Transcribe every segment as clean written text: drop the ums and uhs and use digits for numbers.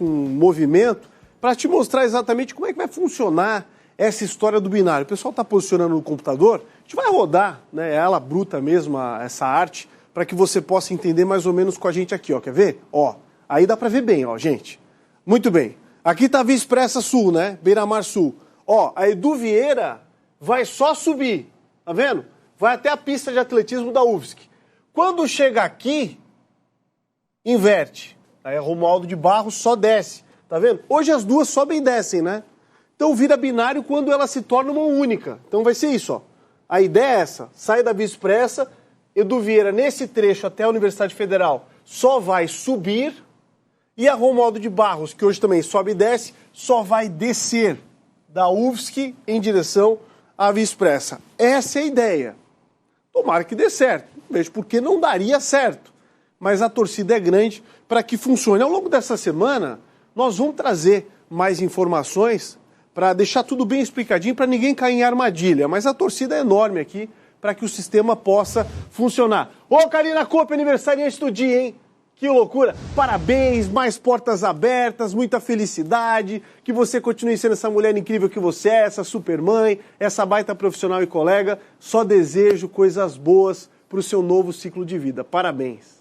com movimento, para te mostrar exatamente como é que vai funcionar essa história do binário. O pessoal está posicionando no computador, a gente vai rodar, né, ela bruta mesmo, essa arte, para que você possa entender mais ou menos com a gente aqui, ó. Quer ver? Ó, aí dá para ver bem, ó, gente. Muito bem. Aqui está a Via Expressa Sul, né? Beira-Mar Sul. Ó, a Edu Vieira vai só subir, tá vendo? Vai até a pista de atletismo da UFSC. Quando chega aqui, inverte. Aí a Romualdo de Barros só desce, tá vendo? Hoje as duas sobem e descem, né? Então vira binário quando ela se torna uma única. Então vai ser isso, ó. A ideia é essa, sai da Via Expressa, Edu Vieira, nesse trecho até a Universidade Federal, só vai subir, e a Romualdo de Barros, que hoje também sobe e desce, só vai descer da UFSC em direção à Via Expressa. Essa é a ideia. Tomara que dê certo. Não vejo por que não daria certo. Mas a torcida é grande para que funcione. Ao longo dessa semana, nós vamos trazer mais informações para deixar tudo bem explicadinho, para ninguém cair em armadilha. Mas a torcida é enorme aqui para que o sistema possa funcionar. Ô, Karina Kopp, aniversariante do dia, hein? Que loucura! Parabéns, mais portas abertas, muita felicidade, que você continue sendo essa mulher incrível que você é, essa super mãe, essa baita profissional e colega. Só desejo coisas boas para o seu novo ciclo de vida. Parabéns!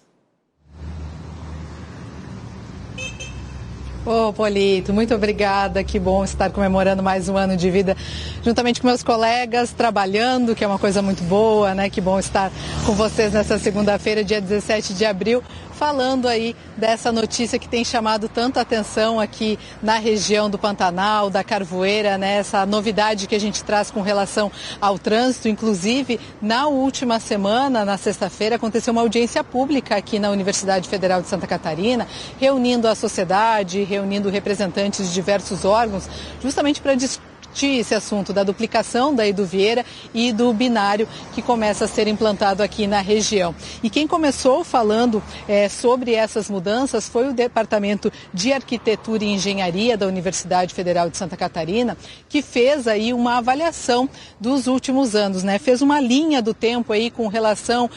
Ô, Polito, muito obrigada, que bom estar comemorando mais um ano de vida juntamente com meus colegas, trabalhando, que é uma coisa muito boa, né? Que bom estar com vocês nessa segunda-feira, dia 17 de abril, falando aí dessa notícia que tem chamado tanta atenção aqui na região do Pantanal, da Carvoeira, né? Essa novidade que a gente traz com relação ao trânsito. Inclusive, na última semana, na sexta-feira, aconteceu uma audiência pública aqui na Universidade Federal de Santa Catarina, reunindo a sociedade, reunindo representantes de diversos órgãos, justamente para discutir esse assunto da duplicação da Edu Vieira e do binário que começa a ser implantado aqui na região. E quem começou falando sobre essas mudanças foi o Departamento de Arquitetura e Engenharia da Universidade Federal de Santa Catarina, que fez aí uma avaliação dos últimos anos, né? Fez uma linha do tempo aí com relação,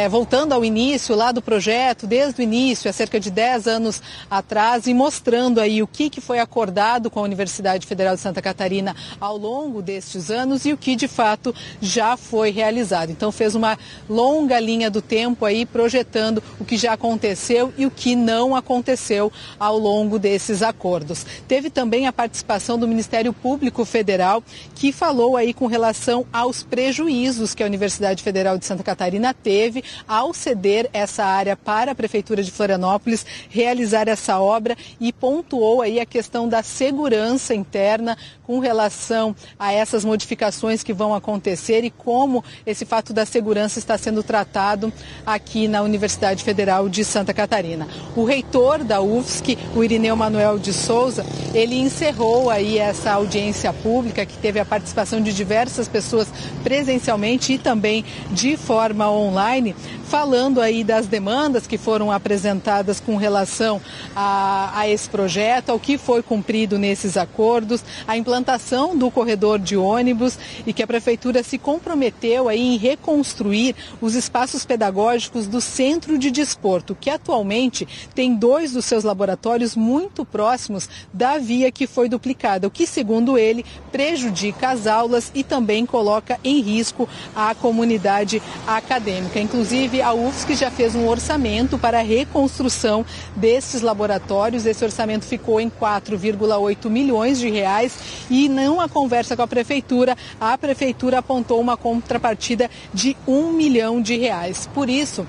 voltando ao início lá do projeto, desde o início, há cerca de 10 anos atrás, e mostrando aí o que foi acordado com a Universidade Federal de Santa Catarina ao longo destes anos e o que de fato já foi realizado. Então fez uma longa linha do tempo aí projetando o que já aconteceu e o que não aconteceu ao longo desses acordos. Teve também a participação do Ministério Público Federal, que falou aí com relação aos prejuízos que a Universidade Federal de Santa Catarina teve ao ceder essa área para a Prefeitura de Florianópolis realizar essa obra, e pontuou aí a questão da segurança interna com relação a essas modificações que vão acontecer e como esse fato da segurança está sendo tratado aqui na Universidade Federal de Santa Catarina. O reitor da UFSC, o Irineu Manuel de Souza, ele encerrou aí essa audiência pública que teve a participação de diversas pessoas presencialmente e também de forma online, falando aí das demandas que foram apresentadas com relação a esse projeto, ao que foi cumprido nesses acordos, a implantação do corredor de ônibus e que a Prefeitura se comprometeu aí em reconstruir os espaços pedagógicos do Centro de Desporto, que atualmente tem 2 dos seus laboratórios muito próximos da via que foi duplicada, o que, segundo ele, prejudica as aulas e também coloca em risco a comunidade acadêmica. Inclusive, a UFSC já fez um orçamento para a reconstrução desses laboratórios. Esse orçamento ficou em 4,8 milhões de reais e numa conversa com a Prefeitura apontou uma contrapartida de 1 milhão de reais. Por isso,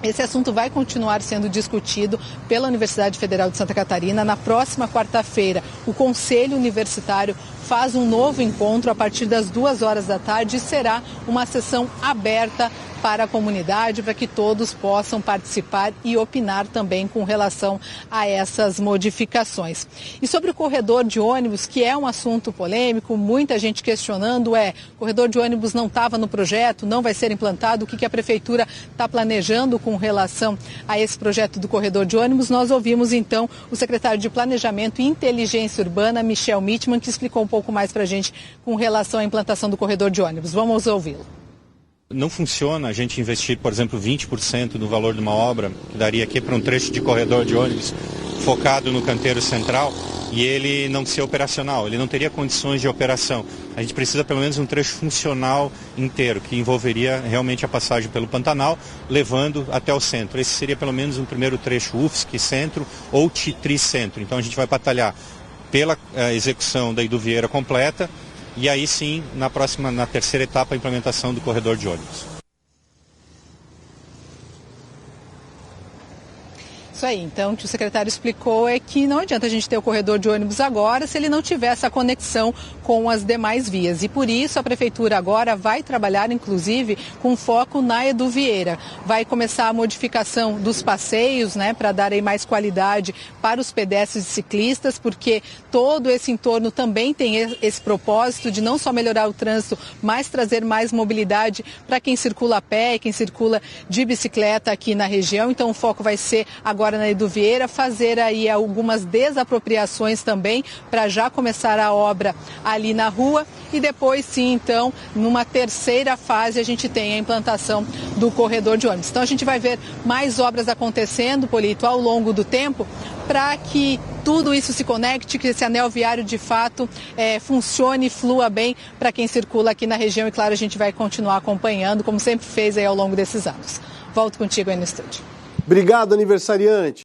esse assunto vai continuar sendo discutido pela Universidade Federal de Santa Catarina. Na próxima quarta-feira, o Conselho Universitário faz um novo encontro a partir das 2h da tarde e será uma sessão aberta para a comunidade, para que todos possam participar e opinar também com relação a essas modificações. E sobre o corredor de ônibus, que é um assunto polêmico, muita gente questionando, o corredor de ônibus não estava no projeto, não vai ser implantado, o que a Prefeitura está planejando com relação a esse projeto do corredor de ônibus? Nós ouvimos então o secretário de Planejamento e Inteligência Urbana, Michel Mitman, que explicou um pouco mais para a gente com relação à implantação do corredor de ônibus. Vamos ouvi-lo. Não funciona a gente investir, por exemplo, 20% do valor de uma obra, que daria aqui para um trecho de corredor de ônibus focado no canteiro central, e ele não ser operacional, ele não teria condições de operação. A gente precisa pelo menos um trecho funcional inteiro, que envolveria realmente a passagem pelo Pantanal, levando até o centro. Esse seria pelo menos um primeiro trecho UFSC Centro ou TITRI Centro. Então a gente vai batalhar pela execução da Iduviera completa, e aí sim, na terceira etapa, a implementação do corredor de ônibus. Isso aí, então o que o secretário explicou é que não adianta a gente ter o corredor de ônibus agora se ele não tiver essa conexão com as demais vias. E por isso a prefeitura agora vai trabalhar, inclusive, com foco na Eduvieira. Vai começar a modificação dos passeios, né, para dar aí mais qualidade para os pedestres e ciclistas, porque todo esse entorno também tem esse propósito de não só melhorar o trânsito, mas trazer mais mobilidade para quem circula a pé e quem circula de bicicleta aqui na região. Então o foco vai ser agora na Eduvieira, fazer aí algumas desapropriações também para já começar a obra ali na rua e depois sim, então, numa terceira fase a gente tem a implantação do corredor de ônibus. Então a gente vai ver mais obras acontecendo, Polito, ao longo do tempo para que tudo isso se conecte, que esse anel viário de fato funcione e flua bem para quem circula aqui na região e claro, a gente vai continuar acompanhando, como sempre fez aí ao longo desses anos. Volto contigo aí no estúdio. Obrigado, aniversariante.